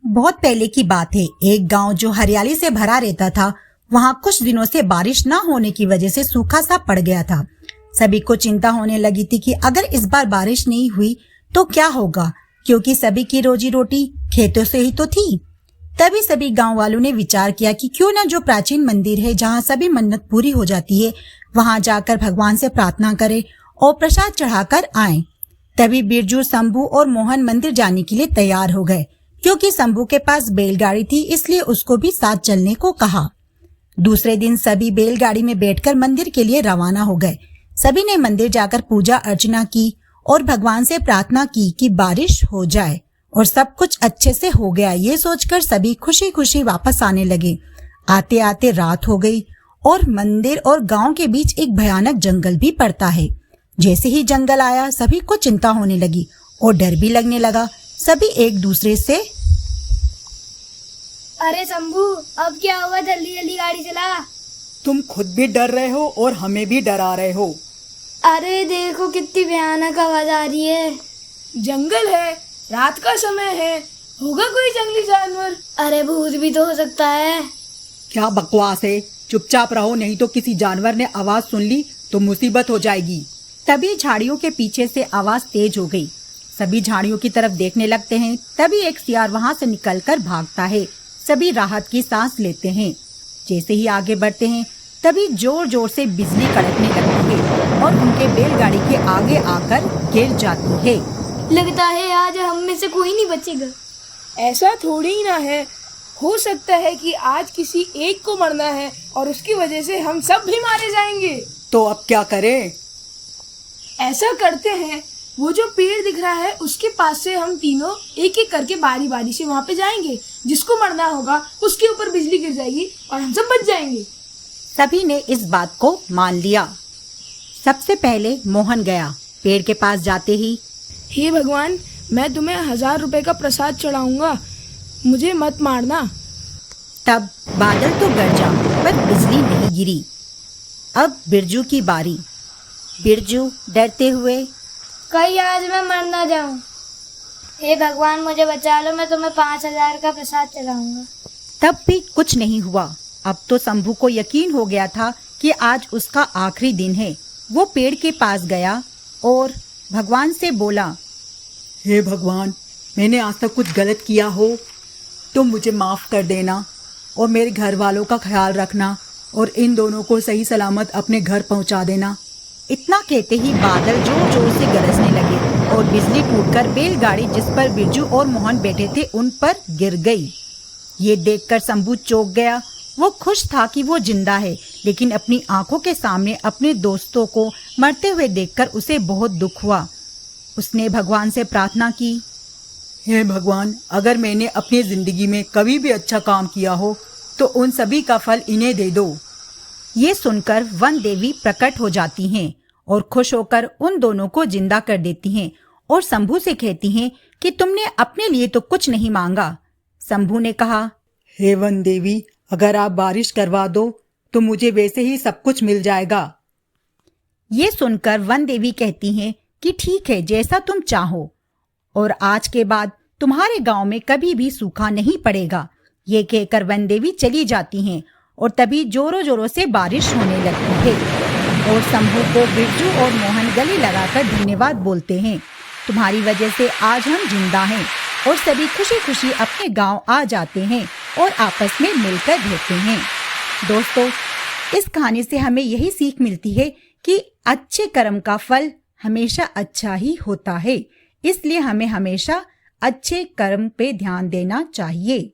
बहुत पहले की बात है। एक गांव जो हरियाली से भरा रहता था, वहां कुछ दिनों से बारिश न होने की वजह से सूखा सा पड़ गया था। सभी को चिंता होने लगी थी कि अगर इस बार बारिश नहीं हुई तो क्या होगा, क्योंकि सभी की रोजी रोटी खेतों से ही तो थी। तभी सभी गांव वालों ने विचार किया कि क्यों न जो प्राचीन मंदिर है जहां सभी मन्नत पूरी हो जाती है, वहां जाकर भगवान से प्रार्थना करें और प्रसाद चढ़ाकर आएं। तभी बिरजू, शंभू और मोहन मंदिर जाने के लिए तैयार हो गए। क्योंकि शंभू के पास बैलगाड़ी थी, इसलिए उसको भी साथ चलने को कहा। दूसरे दिन सभी बैलगाड़ी में बैठकर मंदिर के लिए रवाना हो गए। सभी ने मंदिर जाकर पूजा अर्चना की और भगवान से प्रार्थना की कि बारिश हो जाए, और सब कुछ अच्छे से हो गया। ये सोचकर सभी खुशी खुशी वापस आने लगे। आते आते रात हो गई और मंदिर और गांव के बीच एक भयानक जंगल भी पड़ता है। जैसे ही जंगल आया, सभी को चिंता होने लगी और डर भी लगने लगा। सभी एक दूसरे से, अरे शंभू, अब क्या हुआ? जल्दी जल्दी गाड़ी चला। तुम खुद भी डर रहे हो और हमें भी डरा रहे हो। अरे देखो कितनी भयानक आवाज आ रही है। जंगल है, रात का समय है, होगा कोई जंगली जानवर। अरे भूत भी तो हो सकता है। क्या बकवास है, चुपचाप रहो, नहीं तो किसी जानवर ने आवाज सुन ली तो मुसीबत हो जाएगी। तभी झाड़ियों के पीछे से आवाज तेज हो गई। सभी झाड़ियों की तरफ देखने लगते हैं। तभी एक सियार वहां से निकलकर भागता है। सभी राहत की सांस लेते हैं। जैसे ही आगे बढ़ते हैं, तभी जोर जोर से बिजली कड़कने लगती है और उनके बैलगाड़ी के आगे आकर गिर जाती है। लगता है आज हम में से कोई नहीं बचेगा। ऐसा थोड़ी ही ना है, हो सकता है कि आज किसी एक को मरना है और उसकी वजह से हम सब भी मारे जाएंगे। तो अब क्या करें? ऐसा करते हैं, वो जो पेड़ दिख रहा है उसके पास से हम तीनों एक एक करके बारी बारी से वहाँ पे जाएंगे। जिसको मरना होगा उसके ऊपर बिजली गिर जाएगी और हम सब बच जाएंगे। सभी ने इस बात को मान लिया। सबसे पहले मोहन गया। पेड़ के पास जाते ही, हे भगवान, मैं तुम्हें 1000 रुपए का प्रसाद चढ़ाऊंगा, मुझे मत मारना। तब बादल तो गरजा पर बिजली नहीं गिरी। अब बिरजू की बारी। बिरजू डरते हुए, कहीं आज मैं मर ना जाऊं। हे भगवान, मुझे बचा लो, मैं तुम्हें 5000 का प्रसाद चढ़ाऊंगा। तब भी कुछ नहीं हुआ। अब तो शंभू को यकीन हो गया था कि आज उसका आखिरी दिन है। वो पेड़ के पास गया और भगवान से बोला, हे भगवान, मैंने आज तक कुछ गलत किया हो तो मुझे माफ कर देना और मेरे घर वालों का ख्याल रखना और इन दोनों को सही सलामत अपने घर पहुंचा देना। इतना कहते ही बादल जोर जोर से गरजने लगे और बिजली टूटकर बैलगाड़ी जिस पर बिरजू और मोहन बैठे थे उन पर गिर गई। ये देखकर शंभू चौंक गया। वो खुश था कि वो जिंदा है, लेकिन अपनी आंखों के सामने अपने दोस्तों को मरते हुए देखकर उसे बहुत दुख हुआ। उसने भगवान से प्रार्थना की, हे भगवान, अगर मैंने अपनी जिंदगी में कभी भी अच्छा काम किया हो तो उन सभी का फल इन्हें दे दो। ये सुनकर वन देवी प्रकट हो जाती हैं और खुश होकर उन दोनों को जिंदा कर देती हैं और शंभू से कहती हैं कि तुमने अपने लिए तो कुछ नहीं मांगा। शंभू ने कहा, हे वन देवी, अगर आप बारिश करवा दो तो मुझे वैसे ही सब कुछ मिल जाएगा। ये सुनकर वन देवी कहती हैं कि ठीक है, जैसा तुम चाहो, और आज के बाद तुम्हारे गांव में कभी भी सूखा नहीं पड़ेगा। ये कहकर वन देवी चली जाती हैं और तभी जोरों जोरों से बारिश होने लगती है और शंभू को बिरजू और मोहन गले लगाकर धन्यवाद बोलते हैं। तुम्हारी वजह से आज हम जिंदा हैं। और सभी खुशी खुशी अपने गांव आ जाते हैं और आपस में मिलकर रहते हैं। दोस्तों, इस कहानी से हमें यही सीख मिलती है कि अच्छे कर्म का फल हमेशा अच्छा ही होता है। इसलिए हमें हमेशा अच्छे कर्म पे ध्यान देना चाहिए।